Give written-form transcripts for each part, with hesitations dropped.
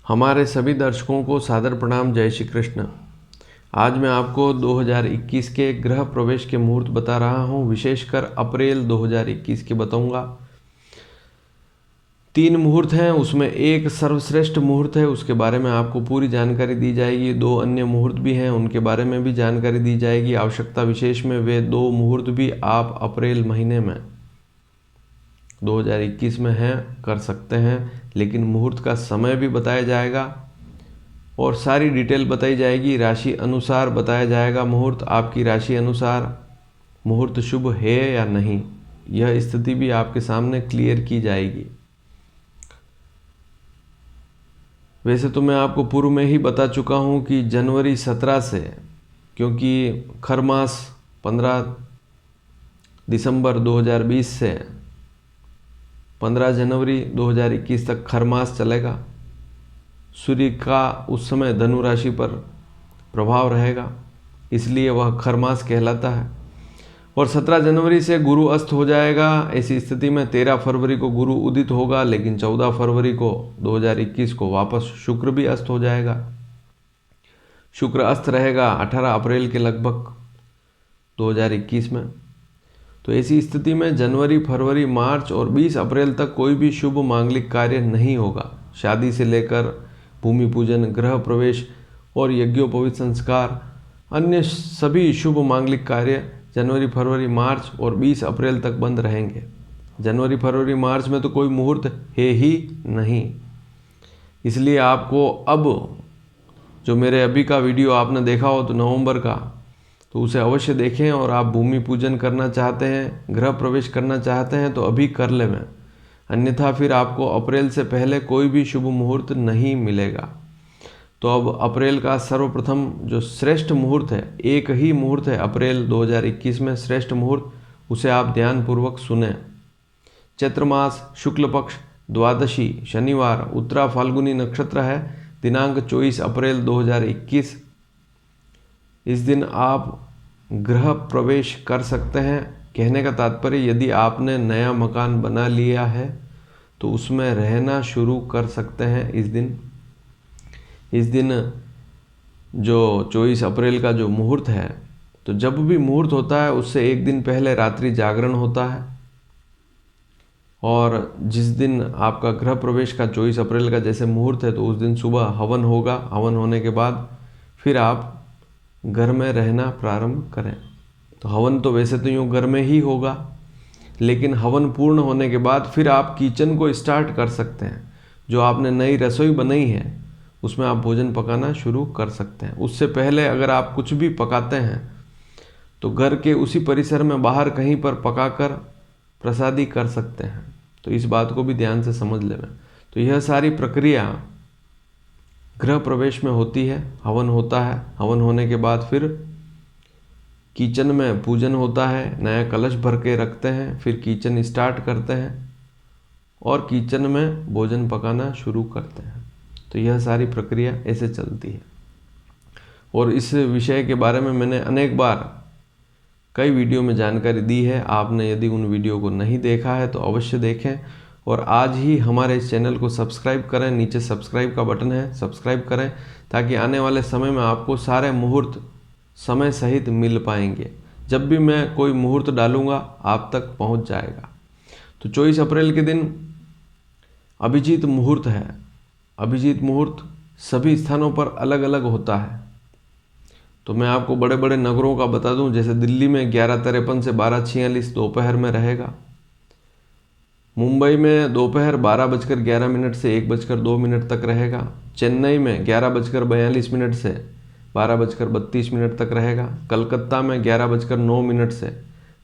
हमारे सभी दर्शकों को सादर प्रणाम। जय श्री कृष्ण। आज मैं आपको 2021 के ग्रह प्रवेश के मुहूर्त बता रहा हूं, विशेषकर अप्रैल 2021 के बताऊंगा। 3 मुहूर्त हैं, उसमें एक सर्वश्रेष्ठ मुहूर्त है, उसके बारे में आपको पूरी जानकारी दी जाएगी। 2 अन्य मुहूर्त भी हैं, उनके बारे में भी जानकारी दी जाएगी। आवश्यकता विशेष में वे 2 मुहूर्त भी आप अप्रैल महीने में 2021 में हैं, कर सकते हैं, लेकिन मुहूर्त का समय भी बताया जाएगा और सारी डिटेल बताई जाएगी। राशि अनुसार बताया जाएगा मुहूर्त, आपकी राशि अनुसार मुहूर्त शुभ है या नहीं, यह स्थिति भी आपके सामने क्लियर की जाएगी। वैसे तो मैं आपको पूर्व में ही बता चुका हूं कि जनवरी 17 से, क्योंकि खर मास 15 दिसंबर 2020 से 15 जनवरी 2021 तक खर मास चलेगा। सूर्य का उस समय धनु राशि पर प्रभाव रहेगा, इसलिए वह खर मास कहलाता है। और 17 जनवरी से गुरु अस्त हो जाएगा। ऐसी स्थिति में 13 फरवरी को गुरु उदित होगा, लेकिन 14 फरवरी को 2021 को वापस शुक्र भी अस्त हो जाएगा। शुक्र अस्त रहेगा 18 अप्रैल के लगभग 2021 में। तो ऐसी स्थिति में जनवरी, फरवरी, मार्च और 20 अप्रैल तक कोई भी शुभ मांगलिक कार्य नहीं होगा। शादी से लेकर भूमि पूजन, गृह प्रवेश और यज्ञोपवीत संस्कार, अन्य सभी शुभ मांगलिक कार्य जनवरी, फरवरी, मार्च और 20 अप्रैल तक बंद रहेंगे। जनवरी, फरवरी, मार्च में तो कोई मुहूर्त है ही नहीं। इसलिए आपको अब जो मेरे अभी का वीडियो आपने देखा हो तो नवंबर का, तो उसे अवश्य देखें। और आप भूमि पूजन करना चाहते हैं, गृह प्रवेश करना चाहते हैं तो अभी कर लें, अन्यथा फिर आपको अप्रैल से पहले कोई भी शुभ मुहूर्त नहीं मिलेगा। तो अब अप्रैल का सर्वप्रथम जो श्रेष्ठ मुहूर्त है, एक ही मुहूर्त है अप्रैल 2021 में श्रेष्ठ मुहूर्त, उसे आप ध्यानपूर्वक सुने। चैत्र मास शुक्ल पक्ष द्वादशी शनिवार, उत्तरा फाल्गुनी नक्षत्र है, दिनांक 24 अप्रैल 2021। इस दिन आप गृह प्रवेश कर सकते हैं। कहने का तात्पर्य, यदि आपने नया मकान बना लिया है तो उसमें रहना शुरू कर सकते हैं इस दिन जो 24 अप्रैल का जो मुहूर्त है, तो जब भी मुहूर्त होता है उससे एक दिन पहले रात्रि जागरण होता है। और जिस दिन आपका गृह प्रवेश का 24 अप्रैल का जैसे मुहूर्त है, तो उस दिन सुबह हवन होगा। हवन होने के बाद फिर आप घर में रहना प्रारंभ करें। तो हवन तो वैसे तो यूँ घर में ही होगा, लेकिन हवन पूर्ण होने के बाद फिर आप किचन को स्टार्ट कर सकते हैं। जो आपने नई रसोई बनाई है उसमें आप भोजन पकाना शुरू कर सकते हैं। उससे पहले अगर आप कुछ भी पकाते हैं तो घर के उसी परिसर में बाहर कहीं पर पकाकर प्रसादी कर सकते हैं। तो इस बात को भी ध्यान से समझ लें। तो यह सारी प्रक्रिया गृह प्रवेश में होती है। हवन होता है, हवन होने के बाद फिर किचन में पूजन होता है, नया कलश भर के रखते हैं, फिर किचन स्टार्ट करते हैं और किचन में भोजन पकाना शुरू करते हैं। तो यह सारी प्रक्रिया ऐसे चलती है। और इस विषय के बारे में मैंने अनेक बार कई वीडियो में जानकारी दी है। आपने यदि उन वीडियो को नहीं देखा है तो अवश्य देखें और आज ही हमारे इस चैनल को सब्सक्राइब करें। नीचे सब्सक्राइब का बटन है, सब्सक्राइब करें, ताकि आने वाले समय में आपको सारे मुहूर्त समय सहित मिल पाएंगे। जब भी मैं कोई मुहूर्त डालूंगा आप तक पहुंच जाएगा। तो 24 अप्रैल के दिन अभिजीत मुहूर्त है। अभिजीत मुहूर्त सभी स्थानों पर अलग अलग होता है। तो मैं आपको बड़े बड़े नगरों का बता दूं, जैसे दिल्ली में 11:53 से 12:46 दोपहर में रहेगा। मुंबई में दोपहर 12:11 से 1:02 तक रहेगा। चेन्नई में 11:42 से 12:32 तक रहेगा। कलकत्ता में 11:09 से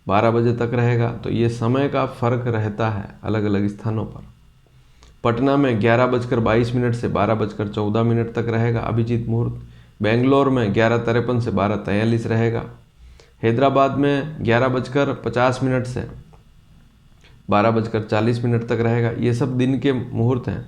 12 बजे तक रहेगा। तो ये समय का फर्क रहता है अलग अलग स्थानों पर। पटना में 11:22 से 12:14 तक रहेगा अभिजीत मुहूर्त। बेंगलोर में 11:53 से 12:43 रहेगा। हैदराबाद में 11:50 से 12:40 तक रहेगा। ये सब दिन के मुहूर्त हैं।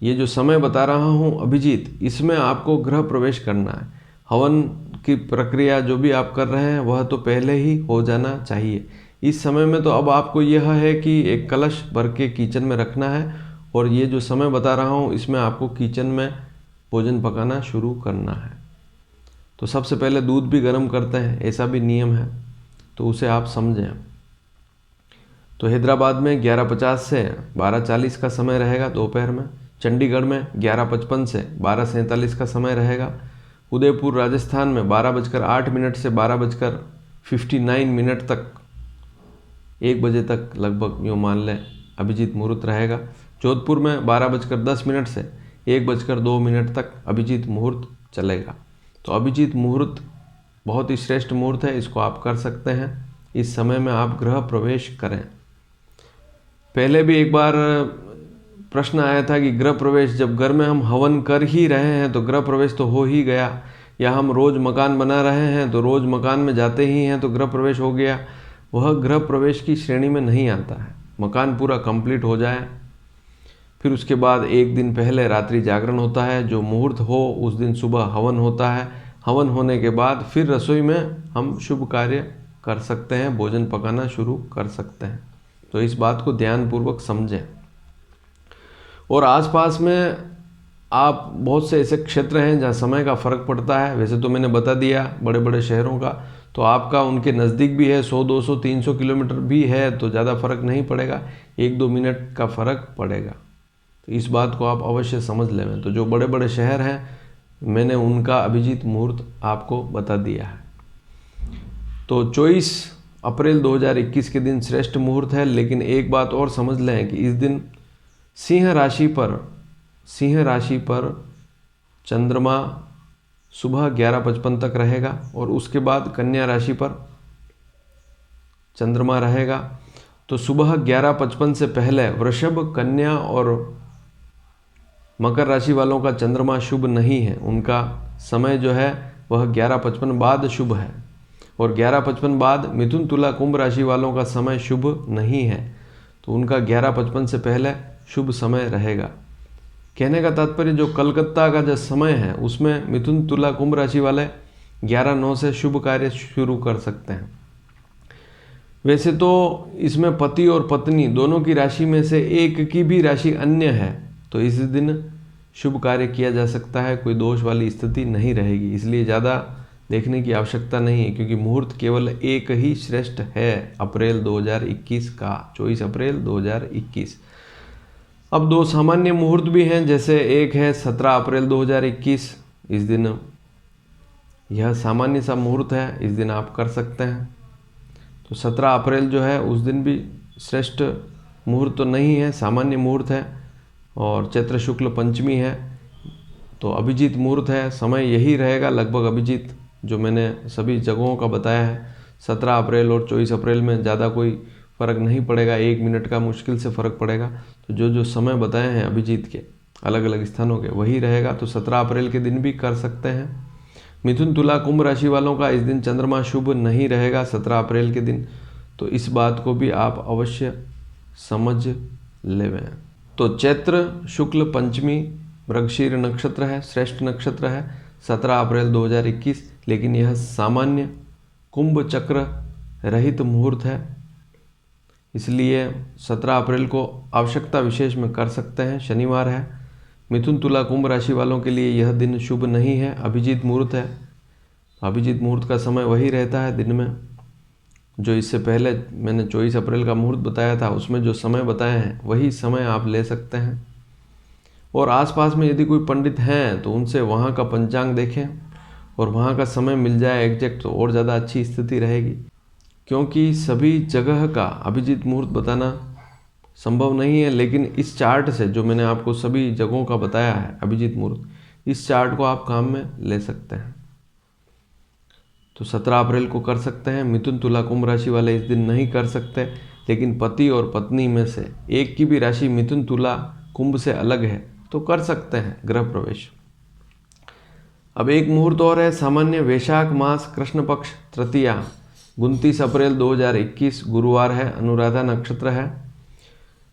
ये जो समय बता रहा हूँ अभिजीत, इसमें आपको गृह प्रवेश करना है। हवन की प्रक्रिया जो भी आप कर रहे हैं वह तो पहले ही हो जाना चाहिए। इस समय में तो अब आपको यह है कि एक कलश भर के किचन में रखना है और ये जो समय बता रहा हूँ इसमें आपको किचन में भोजन पकाना शुरू करना है। तो सबसे पहले दूध भी गर्म करते हैं, ऐसा भी नियम है, तो उसे आप समझें। तो हैदराबाद में 11:50 से 12:40 का समय रहेगा दोपहर में। चंडीगढ़ में 11:55 से 12:47 का समय रहेगा। उदयपुर राजस्थान में 12:08 से 12:59 तक, 1 बजे तक लगभग यूँ मान लें अभिजीत मुहूर्त रहेगा। जोधपुर में 12:10 से 1:02 तक अभिजीत मुहूर्त चलेगा। तो अभिजीत मुहूर्त बहुत ही श्रेष्ठ मुहूर्त है, इसको आप कर सकते हैं। इस समय में आप गृह प्रवेश करें। पहले भी एक बार प्रश्न आया था कि गृह प्रवेश, जब घर में हम हवन कर ही रहे हैं तो गृह प्रवेश तो हो ही गया, या हम रोज़ मकान बना रहे हैं तो रोज़ मकान में जाते ही हैं तो गृह प्रवेश हो गया। वह गृह प्रवेश की श्रेणी में नहीं आता है। मकान पूरा कंप्लीट हो जाए, फिर उसके बाद एक दिन पहले रात्रि जागरण होता है। जो मुहूर्त हो उस दिन सुबह हवन होता है। हवन होने के बाद फिर रसोई में हम शुभ कार्य कर सकते हैं, भोजन पकाना शुरू कर सकते हैं। तो इस बात को ध्यानपूर्वक समझें। और आसपास में आप बहुत से ऐसे क्षेत्र हैं जहाँ समय का फ़र्क पड़ता है। वैसे तो मैंने बता दिया बड़े बड़े शहरों का, तो आपका उनके नज़दीक भी है, 100, 200, 300 किलोमीटर भी है, तो ज़्यादा फ़र्क नहीं पड़ेगा, 1-2 मिनट का फ़र्क पड़ेगा। तो इस बात को आप अवश्य समझ लें। तो जो बड़े बड़े शहर हैं मैंने उनका अभिजीत मुहूर्त आपको बता दिया है। तो 24 अप्रैल 2021 के दिन श्रेष्ठ मुहूर्त है। लेकिन एक बात और समझ लें कि इस दिन सिंह राशि पर चंद्रमा सुबह 11:55 तक रहेगा और उसके बाद कन्या राशि पर चंद्रमा रहेगा। तो सुबह 11:55 से पहले वृषभ, कन्या और मकर राशि वालों का चंद्रमा शुभ नहीं है। उनका समय जो है वह 11:55 बाद शुभ है, और 11:55 बाद मिथुन, तुला, कुंभ राशि वालों का समय शुभ नहीं है। तो उनका 11:55 से पहले शुभ समय रहेगा। कहने का तात्पर्य जो कलकत्ता का जो समय है उसमें मिथुन, तुला, कुंभ राशि वाले 11:09 से शुभ कार्य शुरू कर सकते हैं। वैसे तो इसमें पति और पत्नी दोनों की राशि में से एक की भी राशि अन्य है, तो इस दिन शुभ कार्य किया जा सकता है, कोई दोष वाली स्थिति नहीं रहेगी। इसलिए ज़्यादा देखने की आवश्यकता नहीं है, क्योंकि मुहूर्त केवल एक ही श्रेष्ठ है अप्रैल 2021 का, 24 अप्रैल 2021। अब 2 सामान्य मुहूर्त भी हैं, जैसे एक है 17 अप्रैल 2021। इस दिन यह सामान्य सा मुहूर्त है, इस दिन आप कर सकते हैं। तो 17 अप्रैल जो है उस दिन भी श्रेष्ठ मुहूर्त तो नहीं है, सामान्य मुहूर्त है, और चैत्र शुक्ल पंचमी है, तो अभिजीत मुहूर्त है। समय यही रहेगा लगभग अभिजीत जो मैंने सभी जगहों का बताया है। 17 अप्रैल और 24 अप्रैल में ज़्यादा कोई फ़र्क नहीं पड़ेगा, 1 मिनट का मुश्किल से फ़र्क पड़ेगा। तो जो समय बताए हैं अभिजीत के अलग अलग स्थानों के वही रहेगा। तो 17 अप्रैल के दिन भी कर सकते हैं। मिथुन, तुला, कुंभ राशि वालों का इस दिन चंद्रमा शुभ नहीं रहेगा 17 अप्रैल के दिन, तो इस बात को भी आप अवश्य समझ लेवें। तो चैत्र शुक्ल पंचमी मृगशीर नक्षत्र है, श्रेष्ठ नक्षत्र है, 17 अप्रैल 2021। लेकिन यह सामान्य कुंभ चक्र रहित मुहूर्त है, इसलिए 17 अप्रैल को आवश्यकता विशेष में कर सकते हैं। शनिवार है। मिथुन, तुला, कुंभ राशि वालों के लिए यह दिन शुभ नहीं है, अभिजीत मुहूर्त है। अभिजीत मुहूर्त का समय वही रहता है दिन में जो इससे पहले मैंने 24 अप्रैल का मुहूर्त बताया था, उसमें जो समय बताए हैं वही समय आप ले सकते हैं। और आसपास में यदि कोई पंडित हैं तो उनसे वहाँ का पंचांग देखें और वहाँ का समय मिल जाए एग्जैक्ट, तो और ज़्यादा अच्छी स्थिति रहेगी। क्योंकि सभी जगह का अभिजीत मुहूर्त बताना संभव नहीं है, लेकिन इस चार्ट से जो मैंने आपको सभी जगहों का बताया है अभिजीत मुहूर्त, इस चार्ट को आप काम में ले सकते हैं। तो 17 अप्रैल को कर सकते हैं। मिथुन, तुला, कुंभ राशि वाले इस दिन नहीं कर सकते, लेकिन पति और पत्नी में से एक की भी राशि मिथुन, तुला, कुंभ से अलग है तो कर सकते हैं गृह प्रवेश। अब एक मुहूर्त और है सामान्य वैशाख मास कृष्ण पक्ष तृतीया, 29 अप्रैल 2021 गुरुवार है, अनुराधा नक्षत्र है।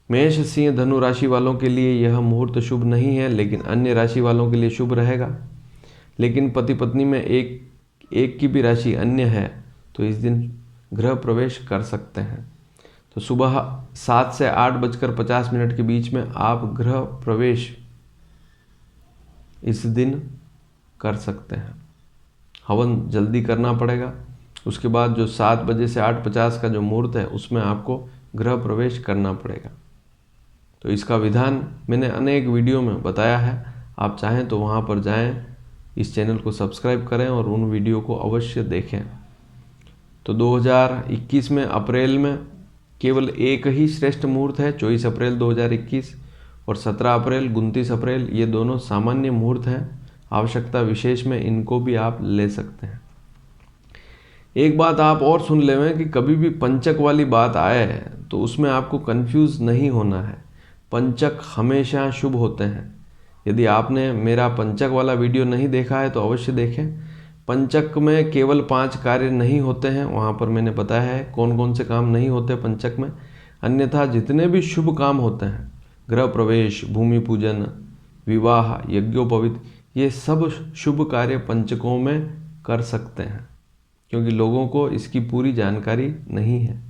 मेष, सिंह, धनु राशि वालों के लिए यह मुहूर्त शुभ नहीं है, लेकिन अन्य राशि वालों के लिए शुभ रहेगा। लेकिन पति पत्नी में एक की भी राशि अन्य है तो इस दिन गृह प्रवेश कर सकते हैं। तो सुबह 7 से 8:50 के बीच में आप गृह प्रवेश इस दिन कर सकते हैं। हवन जल्दी करना पड़ेगा। उसके बाद जो 7 बजे से 8:50 का जो मुहूर्त है उसमें आपको गृह प्रवेश करना पड़ेगा। तो इसका विधान मैंने अनेक वीडियो में बताया है, आप चाहें तो वहाँ पर जाएं, इस चैनल को सब्सक्राइब करें और उन वीडियो को अवश्य देखें। तो 2021 में अप्रैल में केवल एक ही श्रेष्ठ मुहूर्त है, 24 अप्रैल 2021 और 17 अप्रैल 29 अप्रैल, ये दोनों सामान्य मुहूर्त हैं। आवश्यकता विशेष में इनको भी आप ले सकते हैं। एक बात आप और सुन लें कि कभी भी पंचक वाली बात आए तो उसमें आपको कंफ्यूज नहीं होना है। पंचक हमेशा शुभ होते हैं। यदि आपने मेरा पंचक वाला वीडियो नहीं देखा है तो अवश्य देखें। पंचक में केवल 5 कार्य नहीं होते हैं, वहाँ पर मैंने बताया है कौन कौन से काम नहीं होते पंचक में। अन्यथा जितने भी शुभ काम होते हैं, गृह प्रवेश, भूमि पूजन, विवाह, यज्ञोपवीत, ये सब शुभ कार्य पंचकों में कर सकते हैं, क्योंकि लोगों को इसकी पूरी जानकारी नहीं है।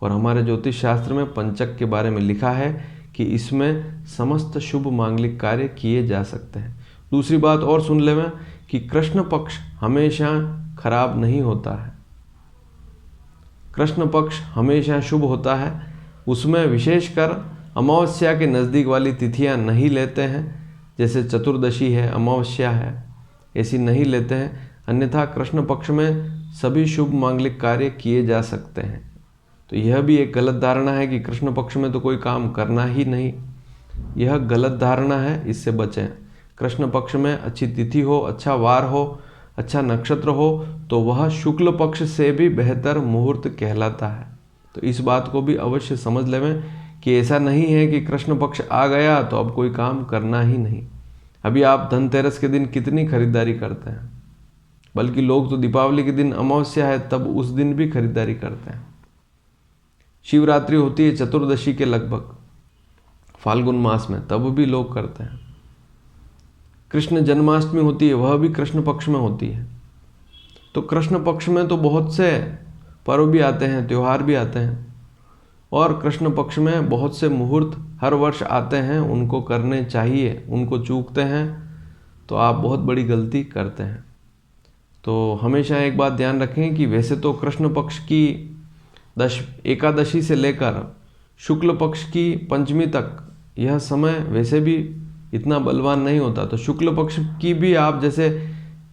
और हमारे ज्योतिष शास्त्र में पंचक के बारे में लिखा है कि इसमें समस्त शुभ मांगलिक कार्य किए जा सकते हैं। दूसरी बात और सुन लें कि कृष्ण पक्ष हमेशा खराब नहीं होता है। कृष्ण पक्ष हमेशा शुभ होता है। उसमें विशेषकर अमावस्या के नज़दीक वाली तिथियां नहीं लेते हैं, जैसे चतुर्दशी है, अमावस्या है, ऐसी नहीं लेते हैं। अन्यथा कृष्ण पक्ष में सभी शुभ मांगलिक कार्य किए जा सकते हैं। तो यह भी एक गलत धारणा है कि कृष्ण पक्ष में तो कोई काम करना ही नहीं। यह गलत धारणा है, इससे बचें। कृष्ण पक्ष में अच्छी तिथि हो, अच्छा वार हो, अच्छा नक्षत्र हो तो वह शुक्ल पक्ष से भी बेहतर मुहूर्त कहलाता है। तो इस बात को भी अवश्य समझ लें कि ऐसा नहीं है कि कृष्ण पक्ष आ गया तो अब कोई काम करना ही नहीं। अभी आप धनतेरस के दिन कितनी खरीदारी करते हैं, बल्कि लोग तो दीपावली के दिन अमावस्या है तब उस दिन भी खरीदारी करते हैं। शिवरात्रि होती है चतुर्दशी के लगभग फाल्गुन मास में, तब भी लोग करते हैं। कृष्ण जन्माष्टमी होती है, वह भी कृष्ण पक्ष में होती है। तो कृष्ण पक्ष में तो बहुत से पर्व भी आते हैं, त्यौहार भी आते हैं, और कृष्ण पक्ष में बहुत से मुहूर्त हर वर्ष आते हैं, उनको करने चाहिए। उनको चूकते हैं तो आप बहुत बड़ी गलती करते हैं। तो हमेशा एक बात ध्यान रखें कि वैसे तो कृष्ण पक्ष की एकादशी से लेकर शुक्ल पक्ष की पंचमी तक यह समय वैसे भी इतना बलवान नहीं होता। तो शुक्ल पक्ष की भी आप जैसे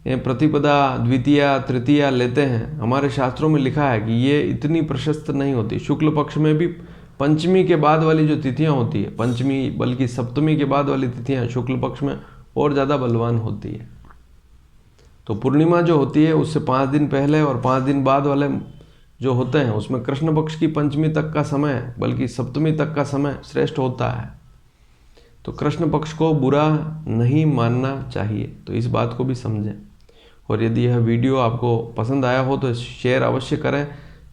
प्रतिपदा, द्वितीया, तृतीया लेते हैं, हमारे शास्त्रों में लिखा है कि ये इतनी प्रशस्त नहीं होती। शुक्ल पक्ष में भी पंचमी के बाद वाली जो तिथियां होती है, पंचमी बल्कि सप्तमी के बाद वाली तिथियां शुक्ल पक्ष में और ज़्यादा बलवान होती है। तो पूर्णिमा जो होती है उससे 5 दिन पहले और 5 दिन बाद वाले जो होते हैं उसमें कृष्ण पक्ष की पंचमी तक का समय बल्कि सप्तमी तक का समय श्रेष्ठ होता है। तो कृष्ण पक्ष को बुरा नहीं मानना चाहिए, तो इस बात को भी समझें। और यदि यह वीडियो आपको पसंद आया हो तो शेयर अवश्य करें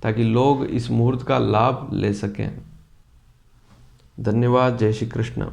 ताकि लोग इस मुहूर्त का लाभ ले सकें। धन्यवाद। जय श्री कृष्ण।